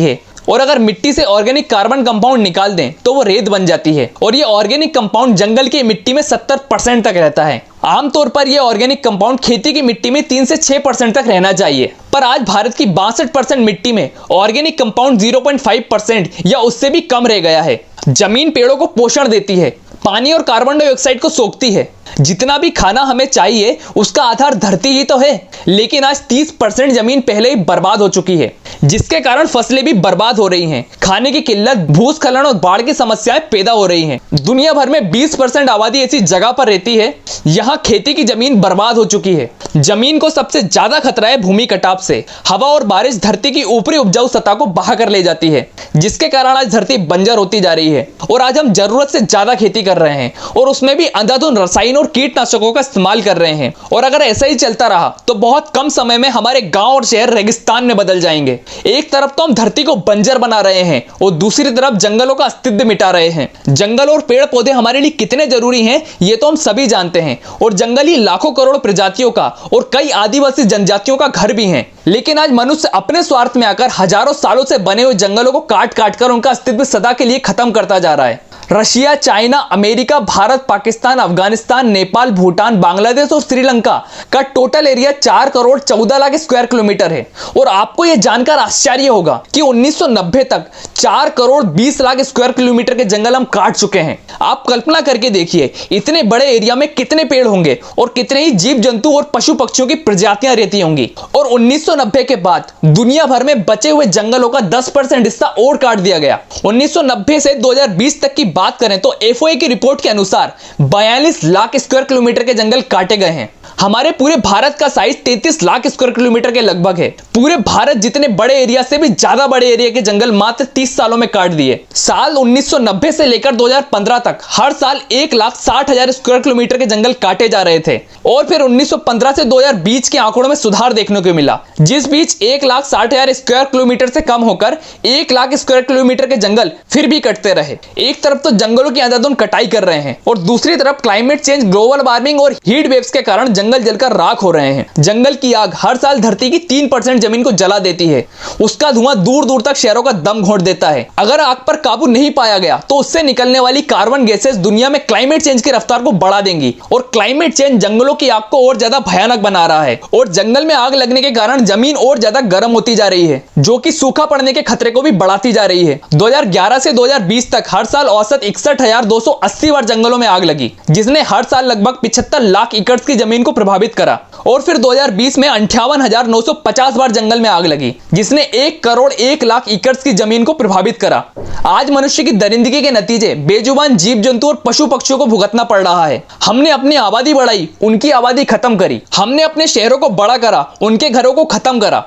है और अगर मिट्टी से ऑर्गेनिक कार्बन कंपाउंड निकाल दें तो वो रेत बन जाती है और ये ऑर्गेनिक कंपाउंड जंगल की मिट्टी में 70% तक रहता है। आमतौर पर यह ऑर्गेनिक कंपाउंड खेती की मिट्टी में 3 से 6% तक रहना चाहिए, पर आज भारत की 62% मिट्टी में ऑर्गेनिक कंपाउंड 0.5% या उससे भी कम रह गया है। जमीन पेड़ों को पोषण देती है, पानी और कार्बन डाइऑक्साइड को सोखती है। जितना भी खाना हमें चाहिए उसका आधार धरती ही तो है, लेकिन आज 30% जमीन पहले ही बर्बाद हो चुकी है, जिसके कारण फसलें भी बर्बाद हो रही हैं। खाने की किल्लत, भूस्खलन और बाढ़ की समस्याएं पैदा हो रही हैं। दुनिया भर में 20% आबादी ऐसी जगह पर रहती है यहाँ खेती की जमीन बर्बाद हो चुकी है। जमीन को सबसे ज्यादा खतरा है भूमि कटाव से। हवा और बारिश धरती की ऊपरी उपजाऊ सतह को बहा कर ले जाती है, जिसके कारण आज धरती बंजर होती जा रही है और आज हम जरूरत से ज्यादा खेती कर रहे हैं और उसमें भी अंधाधुंध रसायन और कीटनाशकों का इस्तेमाल कर रहे हैं। और अगर ऐसा ही चलता रहा तो बहुत कम समय में हमारे गांव और शहर रेगिस्तान में बदल जाएंगे। एक तरफ तो हम धरती को बंजर बना रहे हैं और दूसरी तरफ जंगलों का अस्तित्व मिटा रहे हैं। जंगल और पेड़ पौधे हमारे लिए कितने जरूरी हैं ये तो हम सभी जानते हैं, और जंगल ही लाखों करोड़ प्रजातियों का और कई आदिवासी जनजातियों का घर भी है। लेकिन आज मनुष्य अपने स्वार्थ में आकर हजारों सालों से बने हुए जंगलों को काट काट कर उनका अस्तित्व सदा के लिए खत्म करता जा रहा है। Russia, China, America, Bharat, Pakistan, Afghanistan, Nepal, Bhutan, Bangladesh और श्रीलंका का total area 4 crore 14 lakh square kilometre है। और आपको यह जानकर आश्चर्य होगा कि 1990 तक 4 करोड़ 20 लाख स्क्वायर किलोमीटर के जंगल हम काट चुके हैं। आप कल्पना करके देखिए, इतने बड़े एरिया में कितने पेड़ होंगे और कितने ही जीव जंतु और पशु पक्षियों की प्रजातियां रहती होंगी। और 1990 के बाद दुनिया भर में बचे हुए जंगलों का 10% हिस्सा और काट दिया गया। 1990 से 2020 तक की बात करें तो FOA की रिपोर्ट के अनुसार 42 लाख स्क्वायर किलोमीटर के जंगल काटे गए हैं। हमारे पूरे भारत का साइज 33 लाख स्क्वायर किलोमीटर के लगभग है। पूरे भारत जितने बड़े एरिया से भी ज्यादा बड़े एरिया के जंगल मात्र 30 सालों में काट दिए। साल 1990 से लेकर 2015 तक हर साल 1,60,000 स्क्वायर किलोमीटर के जंगल काटे जा रहे थे, और फिर 1915 से 2020 के आंकड़ों में सुधार देखने को मिला, जिस बीच 1,60,000 स्क्वायर किलोमीटर से कम होकर 1 लाख स्क्वायर किलोमीटर के जंगल फिर भी कटते रहे। एक तरफ तो जंगलों की अंधाधुंध कटाई कर रहे हैं और दूसरी तरफ क्लाइमेट चेंज, ग्लोबल वार्मिंग और हीट वेव्स के कारण जंगल जलकर राख हो रहे हैं। जंगल की आग हर साल धरती की 3% जमीन को जला देती है। उसका धुआं दूर दूर तक शहरों का दम घोंट देता है। अगर आग पर काबू नहीं पाया गया तो उससे निकलने वाली कार्बन गैसेस दुनिया में क्लाइमेट चेंज की रफ्तार को बढ़ा देंगी, और क्लाइमेट चेंज जंगलों की आग को और ज्यादा भयानक बना रहा है। और जंगल में आग लगने के कारण जमीन और ज्यादा गर्म होती जा रही है, जो कि सूखा पड़ने के खतरे को भी बढ़ाती जा रही है। 2011 से 2020 तक हर साल औसत 61,280 बार जंगलों में आग लगी, जिसने हर साल लगभग 75 लाख एकड़ की जमीन को प्रभावित करा। और फिर 2020 में 58,950 बार जंगल में आग लगी, जिसने 1 करोड़ 1 लाख एकड़ की जमीन को प्रभावित करा। आज मनुष्य की दरिंदगी के नतीजे बेजुबान जीव जंतु और पशु पक्षियों को भुगतना पड़ रहा है। हमने अपनी आबादी बढ़ाई, उनकी आबादी खत्म करी। हमने अपने शहरों को बड़ा करा, उनके घरों को खत्म करा।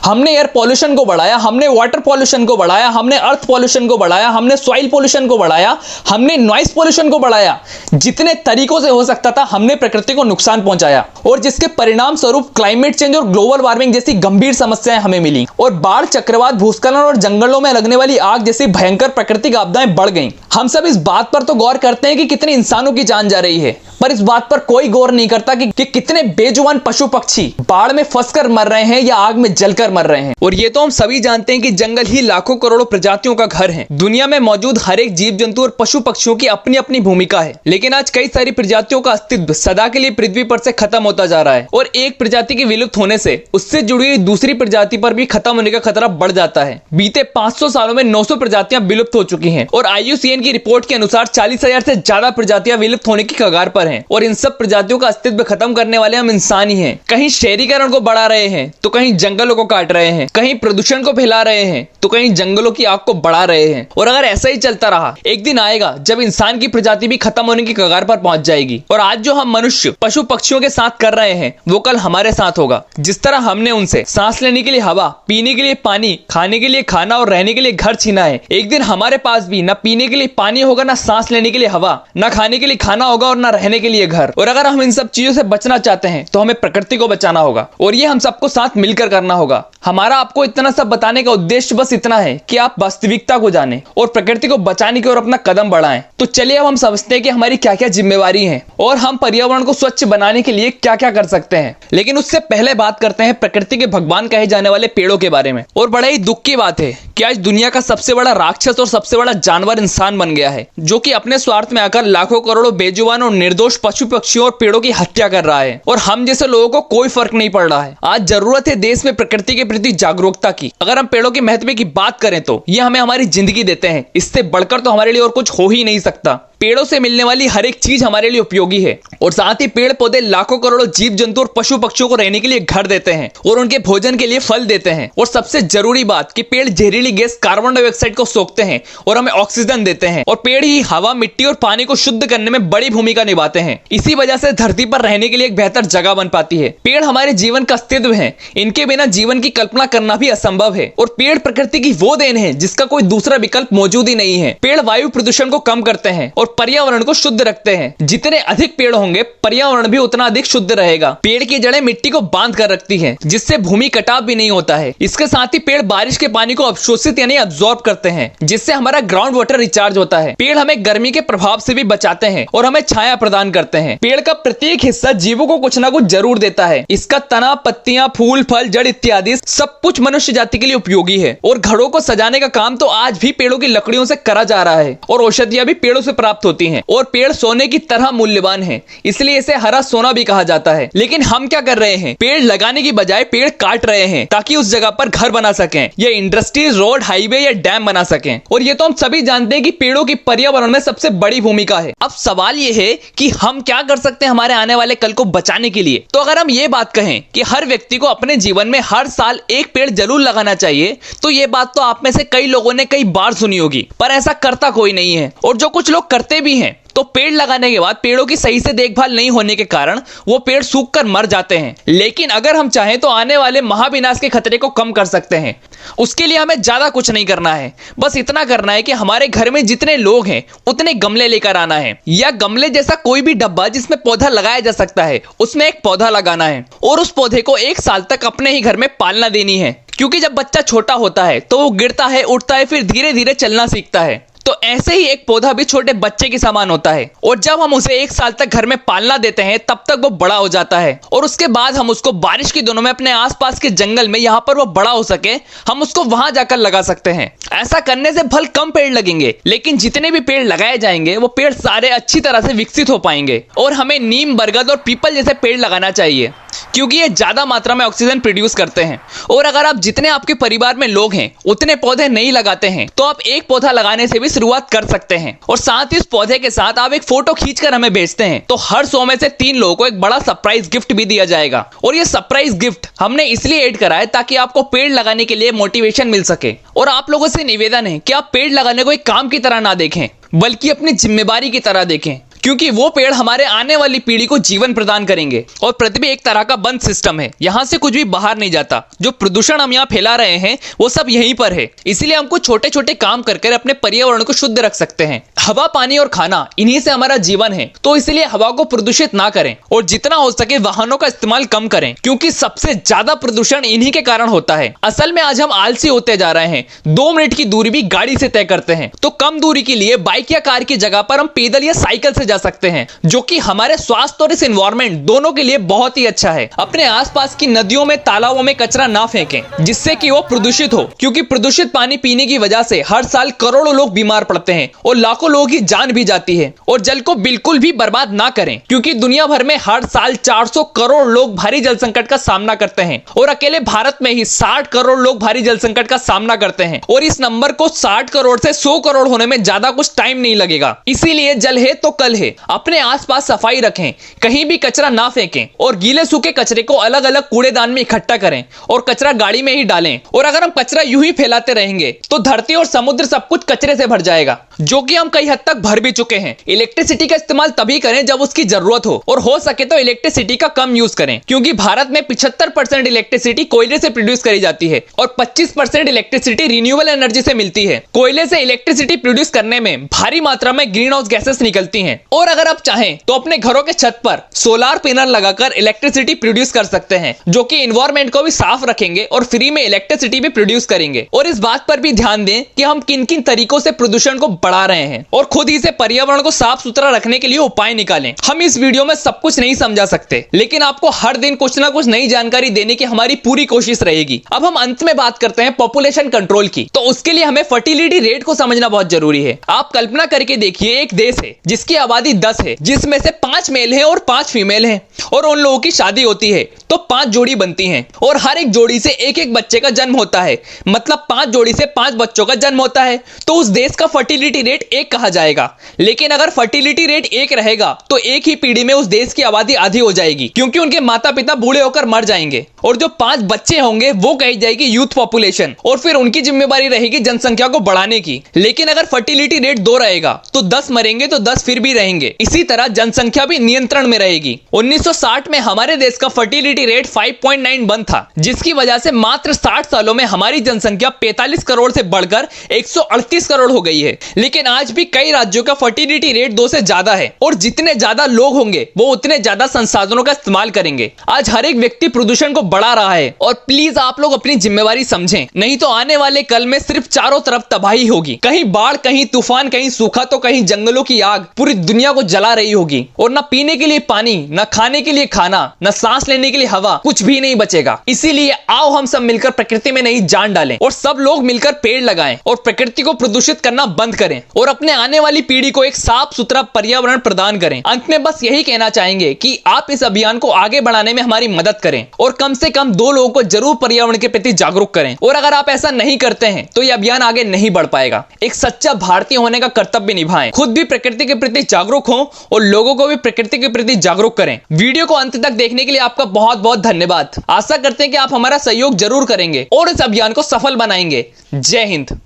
हमने एयर पॉल्यूशन को बढ़ाया, हमने वाटर पॉल्यूशन को बढ़ाया, हमने अर्थ पॉल्यूशन को बढ़ाया, हमने सॉइल पॉल्यूशन को बढ़ाया, हमने नॉइस पॉल्यूशन को बढ़ाया। जितने तरीकों से हो सकता था हमने प्रकृति को नुकसान पहुंचाया, और जिसके परिणाम स्वरूप क्लाइमेट चेंज और ग्लोबल वार्मिंग जैसी गंभीर समस्याएं हमें मिली, और बाढ़, चक्रवात, भूस्खलन और जंगलों में लगने वाली आग जैसी भयंकर प्राकृतिक आपदाएं बढ़ गईं। हम सब इस बात पर तो गौर करते हैं कि कितने इंसानों की जान जा रही है, पर इस बात पर कोई गौर नहीं करता कि कितने बेजुबान पशु पक्षी बाढ़ में फंसकर मर रहे हैं या आग में जलकर मर रहे हैं। और ये तो हम सभी जानते हैं कि जंगल ही लाखों करोड़ों प्रजातियों का घर है। दुनिया में मौजूद हर एक जीव जंतु और पशु पक्षियों की अपनी अपनी भूमिका है, लेकिन आज कई सारी प्रजातियों का अस्तित्व सदा के लिए पृथ्वी पर से खत्म होता जा रहा है, और एक प्रजाति के विलुप्त होने से उससे जुड़ी हुई दूसरी प्रजाति पर भी खत्म होने का खतरा बढ़ जाता है। बीते 500 सालों में 900 प्रजातियां विलुप्त हो चुकी हैं, और IUCN की रिपोर्ट के अनुसार 40,000 से ज्यादा प्रजातियां विलुप्त होने की कगार पर हैं। और इन सब प्रजातियों का अस्तित्व खत्म करने वाले हम इंसान ही हैं। कहीं शहरीकरण को बढ़ा रहे हैं तो कहीं जंगलों को काट रहे हैं, कहीं प्रदूषण को फैला रहे हैं तो कहीं जंगलों की आग को बढ़ा रहे हैं। और अगर ऐसा ही चलता रहा, एक दिन आएगा जब इंसान की प्रजाति भी खत्म होने की कगार पर पहुंच जाएगी। और आज जो हम मनुष्य पशु पक्षियों के साथ कर रहे हैं वो कल हमारे साथ होगा। जिस तरह हमने उनसे सांस लेने के लिए हवा, पीने के लिए पानी, खाने के लिए खाना और रहने के लिए घर छीना है, एक दिन हमारे पास भी न पीने के लिए पानी होगा, न सांस लेने के लिए हवा, न खाने के लिए खाना होगा और न रहने के लिए घर। और अगर हम इन सब चीजों से बचना चाहते हैं तो हमें प्रकृति को बचाना होगा, और ये हम सबको साथ मिलकर करना होगा। हमारा आपको इतना सब बताने का उद्देश्य बस इतना है कि आप वास्तविकता को जानें और प्रकृति को बचाने की ओर अपना कदम बढ़ाएं। तो चलिए अब हम समझते हैं कि हमारी क्या क्या जिम्मेवारी है और हम पर्यावरण को स्वच्छ बनाने के लिए क्या क्या कर सकते हैं। लेकिन उससे पहले बात करते हैं प्रकृति के भगवान कहे जाने वाले पेड़ों के बारे में। और बड़ा ही दुख की बात है कि आज दुनिया का सबसे बड़ा राक्षस और सबसे बड़ा जानवर इंसान बन गया है, जो कि अपने स्वार्थ में आकर लाखों करोड़ों बेजुबान और निर्दोष पशु पक्षियों और पेड़ों की हत्या कर रहा है और हम जैसे लोगों को कोई फर्क नहीं पड़ रहा है। आज जरूरत है देश में प्रकृति के प्रति जागरूकता की। अगर हम पेड़ों के महत्व की बात करें तो ये हमें हमारी जिंदगी देते हैं, इससे बढ़कर तो हमारे लिए और कुछ हो ही नहीं सकता। पेड़ों से मिलने वाली हर एक चीज हमारे लिए उपयोगी है और साथ ही पेड़ पौधे लाखों करोड़ों जीव जंतु और पशु पक्षियों को रहने के लिए घर देते हैं और उनके भोजन के लिए फल देते हैं। और सबसे जरूरी बात कि पेड़ जहरीली गैस कार्बन डाइऑक्साइड को सोखते हैं और हमें ऑक्सीजन देते हैं और पेड़ ही हवा, मिट्टी और पानी को शुद्ध करने में बड़ी भूमिका निभाते हैं। इसी वजह से धरती पर रहने के लिए एक बेहतर जगह बन पाती है। पेड़ हमारे जीवन का अस्तित्व है, इनके बिना जीवन की कल्पना करना भी असंभव है। और पेड़ प्रकृति की वो देन है जिसका कोई दूसरा विकल्प मौजूद ही नहीं है। पेड़ वायु प्रदूषण को कम करते हैं और पर्यावरण को शुद्ध रखते हैं। जितने अधिक पेड़ होंगे पर्यावरण भी उतना अधिक शुद्ध रहेगा। पेड़ की जड़ें मिट्टी को बांध कर रखती हैं, जिससे भूमि कटाव भी नहीं होता है। इसके साथ ही पेड़ बारिश के पानी को अवशोषित यानी अब्सॉर्ब करते हैं, जिससे हमारा ग्राउंड वाटर रिचार्ज होता है। पेड़ हमें गर्मी के प्रभाव से भी बचाते हैं और हमें छाया प्रदान करते हैं। पेड़ का प्रत्येक हिस्सा जीवों को कुछ ना कुछ जरूर देता है। इसका तना, पत्तियां, फूल, फल, जड़ इत्यादि सब कुछ मनुष्य जाति के लिए उपयोगी है। और घरों को सजाने का काम तो आज भी पेड़ों की लकड़ियों से करा जा रहा है और औषधियां भी पेड़ों से प्राप्त होती हैं। और पेड़ सोने की तरह मूल्यवान है, इसलिए इसे हरा सोना भी कहा जाता है। लेकिन हम क्या कर रहे हैं? पेड़ लगाने की बजाय पेड़ काट रहे हैं ताकि उस जगह पर घर बना सकें या इंडस्ट्रीज, रोड, हाईवे या डैम बना सकें। और ये तो हम सभी जानते हैं कि पेड़ों की पर्यावरण में सबसे बड़ी भूमिका है। अब सवाल ये है कि हम क्या कर सकते हैं हमारे आने वाले कल को बचाने के लिए। तो अगर हम ये बात कहें कि हर व्यक्ति को अपने जीवन में हर साल एक पेड़ जरूर लगाना चाहिए, तो ये बात तो आप में से कई लोगों ने कई बार सुनी होगी, पर ऐसा करता कोई नहीं है। और जो कुछ लोग करते भी हैं तो पेड़ लगाने के बाद पेड़ों की सही से देखभाल नहीं होने के कारण वो पेड़ सूखकर मर जाते हैं। लेकिन अगर हम चाहें तो आने वाले महाविनाश के खतरे को कम कर सकते हैं। उसके लिए हमें ज्यादा कुछ नहीं करना है, बस इतना करना है कि हमारे घर में जितने लोग हैं उतने गमले लेकर आना है, या गमले जैसा कोई भी डब्बा जिसमें पौधा लगाया जा सकता है उसमें एक पौधा लगाना है और उस पौधे को 1 साल तक अपने ही घर में पालना देनी है। क्योंकि जब बच्चा छोटा होता है तो वो गिरता है, उठता है, फिर धीरे धीरे चलना सीखता है। तो ऐसे ही एक पौधा भी छोटे बच्चे के समान होता है और जब हम उसे 1 साल तक घर में पालना देते हैं तब तक वो बड़ा हो जाता है और उसके बाद हम उसको बारिश के दिनों में अपने आसपास के जंगल में, यहाँ पर वो बड़ा हो सके, हम उसको वहां जाकर लगा सकते हैं। ऐसा करने से भले कम पेड़ लगेंगे, लेकिन जितने भी पेड़ लगाए जाएंगे वो पेड़ सारे अच्छी तरह से विकसित हो पाएंगे। और हमें नीम, बरगद और पीपल जैसे पेड़ लगाना चाहिए क्योंकि ये ज्यादा मात्रा में ऑक्सीजन प्रोड्यूस करते हैं। और अगर आप जितने आपके परिवार में लोग हैं उतने पौधे नहीं लगाते हैं तो आप एक पौधा लगाने से भी शुरुआत कर सकते हैं। और साथ ही इस पौधे के साथ आप एक फोटो खींचकर हमें भेजते हैं तो हर 100 में से 3 लोगों को एक बड़ा सरप्राइज गिफ्ट भी दिया जाएगा। और ये सरप्राइज गिफ्ट हमने इसलिए ऐड करा है ताकि आपको पेड़ लगाने के लिए मोटिवेशन मिल सके। और आप लोगों से निवेदन है कि आप पेड़ लगाने को एक काम की तरह ना देखें, बल्कि अपनी जिम्मेदारी की तरह देखें, क्योंकि वो पेड़ हमारे आने वाली पीढ़ी को जीवन प्रदान करेंगे। और पृथ्वी एक तरह का बंद सिस्टम है, यहाँ से कुछ भी बाहर नहीं जाता। जो प्रदूषण हम यहाँ फैला रहे हैं वो सब यहीं पर है। इसीलिए हमको छोटे छोटे काम करके अपने पर्यावरण को शुद्ध रख सकते हैं। हवा, पानी और खाना, इन्हीं से हमारा जीवन है, तो इसलिए हवा को प्रदूषित ना करें और जितना हो सके वाहनों का इस्तेमाल कम करें, क्योंकि सबसे ज्यादा प्रदूषण इन्हीं के कारण होता है। असल में आज हम आलसी होते जा रहे हैं। 2 मिनट की दूरी भी गाड़ी से तय करते हैं, तो कम दूरी के लिए बाइक या कार की जगह पर हम पैदल या साइकिल से जा सकते हैं, जो कि हमारे स्वास्थ्य और इस एनवायरनमेंट दोनों के लिए बहुत ही अच्छा है। अपने आसपास की नदियों में, तालाबों में कचरा ना फेंकें जिससे कि वो प्रदूषित हो, क्योंकि प्रदूषित पानी पीने की वजह से हर साल करोड़ों लोग बीमार पड़ते हैं और लाखों लोगों की जान भी जाती है। और जल को बिल्कुल भी बर्बाद ना करें, क्योंकि दुनिया भर में हर साल 400 करोड़ लोग भारी जल संकट का सामना करते हैं और अकेले भारत में ही 60 करोड़ लोग भारी जल संकट का सामना करते हैं। और इस नंबर को 60 करोड़ से 100 करोड़ होने में ज्यादा कुछ टाइम नहीं लगेगा। इसीलिए जल है तो कल है। अपने आसपास सफाई रखें, कहीं भी कचरा ना फेंकें और गीले सूखे कचरे को अलग अलग कूड़ेदान में इकट्ठा करें और कचरा गाड़ी में ही डालें। और अगर हम कचरा यूं ही फैलाते रहेंगे तो धरती और समुद्र सब कुछ कचरे से भर जाएगा, जो कि हम कई हद तक भर भी चुके हैं। इलेक्ट्रिसिटी का इस्तेमाल तभी करें जब उसकी जरूरत हो, और हो सके तो इलेक्ट्रिसिटी का कम यूज करें, क्योंकि भारत में 75% इलेक्ट्रिसिटी कोयले से प्रोड्यूस करी जाती है और 25% इलेक्ट्रिसिटी रिन्यूएबल एनर्जी से मिलती है। कोयले से इलेक्ट्रिसिटी प्रोड्यूस करने में भारी मात्रा में ग्रीन हाउस गैसेस निकलती हैं और अगर आप चाहें तो अपने घरों के छत पर सोलार पैनल लगाकर इलेक्ट्रिसिटी प्रोड्यूस कर सकते हैं, जो कि एनवायरमेंट को भी साफ रखेंगे और फ्री में इलेक्ट्रिसिटी भी प्रोड्यूस करेंगे। और इस बात पर भी ध्यान दें कि हम किन किन तरीकों से प्रदूषण को बढ़ा रहे हैं और खुद ही से पर्यावरण को साफ सुथरा रखने के लिए उपाय निकालें। हम इस वीडियो में सब कुछ नहीं समझा सकते, लेकिन आपको हर दिन कुछ ना कुछ नई जानकारी देने की हमारी पूरी कोशिश रहेगी। अब हम अंत में बात करते हैं पॉपुलेशन कंट्रोल की। तो उसके लिए हमें फर्टिलिटी रेट को समझना बहुत जरूरी है। आप कल्पना करके देखिए, एक देश है जिसकी आबादी 10 है, जिसमें से 5 मेल है और 5 फीमेल है, और उन लोगों की शादी होती है तो 5 जोड़ी बनती हैं, और हर एक जोड़ी से एक एक बच्चे का जन्म होता है, मतलब 5 जोड़ी से 5 बच्चों का जन्म होता है। तो उस देश का फर्टिलिटी रेट 1 कहा जाएगा। लेकिन अगर फर्टिलिटी रेट 1 रहेगा तो एक ही पीढ़ी में उस देश की आबादी आधी हो जाएगी, क्योंकि उनके माता पिता बूढ़े होकर मर जाएंगे। और जो 5 बच्चे होंगे वो कही जाएगी यूथ पॉपुलेशन, और फिर उनकी जिम्मेदारी रहेगी जनसंख्या को बढ़ाने की। लेकिन अगर फर्टिलिटी रेट 2 रहेगा तो 10 मरेंगे तो 10 फिर भी रहेंगे। इसी तरह जनसंख्या भी नियंत्रण में रहेगी। 1960 में हमारे देश का फर्टिलिटी रेट 5.91 था, जिसकी वजह से मात्र 60 सालों में हमारी जनसंख्या 45 करोड़ से बढ़कर 138 करोड़ हो गई है। लेकिन आज भी कई राज्यों का फर्टिलिटी रेट 2 से ज्यादा है, और जितने ज्यादा लोग होंगे वो उतने ज्यादा संसाधनों का इस्तेमाल करेंगे। आज हर एक व्यक्ति प्रदूषण को बढ़ा रहा है, और प्लीज आप लोग अपनी जिम्मेवारी समझें, नहीं तो आने वाले कल में सिर्फ चारों तरफ तबाही होगी। कहीं बाढ़, कहीं तूफान, कहीं सूखा, तो कहीं जंगलों की आग पूरी दुनिया को जला रही होगी। और ना पीने के लिए पानी, ना खाने के लिए खाना, ना सांस लेने के लिए हवा, कुछ भी नहीं बचेगा। इसीलिए आओ हम सब मिलकर प्रकृति में नई जान डालें, और सब लोग मिलकर पेड़ लगाएं और प्रकृति को प्रदूषित करना बंद करें, और अपने आने वाली पीढ़ी को एक साफ सुथरा पर्यावरण प्रदान करें। अंत में बस यही कहना चाहेंगे कि आप इस अभियान को आगे बढ़ाने में हमारी मदद करें, और कम से कम 2 लोगों को जरूर पर्यावरण के प्रति जागरूक करें। और अगर आप ऐसा नहीं करते हैं तो यह अभियान आगे नहीं बढ़ पाएगा। एक सच्चा भारतीय होने का कर्तव्य निभाएं, खुद भी प्रकृति के प्रति जागरूक हों और लोगों को भी प्रकृति के प्रति जागरूक करें। वीडियो को अंत तक देखने के लिए आपका बहुत बहुत धन्यवाद। आशा करते हैं कि आप हमारा सहयोग जरूर करेंगे और इस अभियान को सफल बनाएंगे। जय हिंद।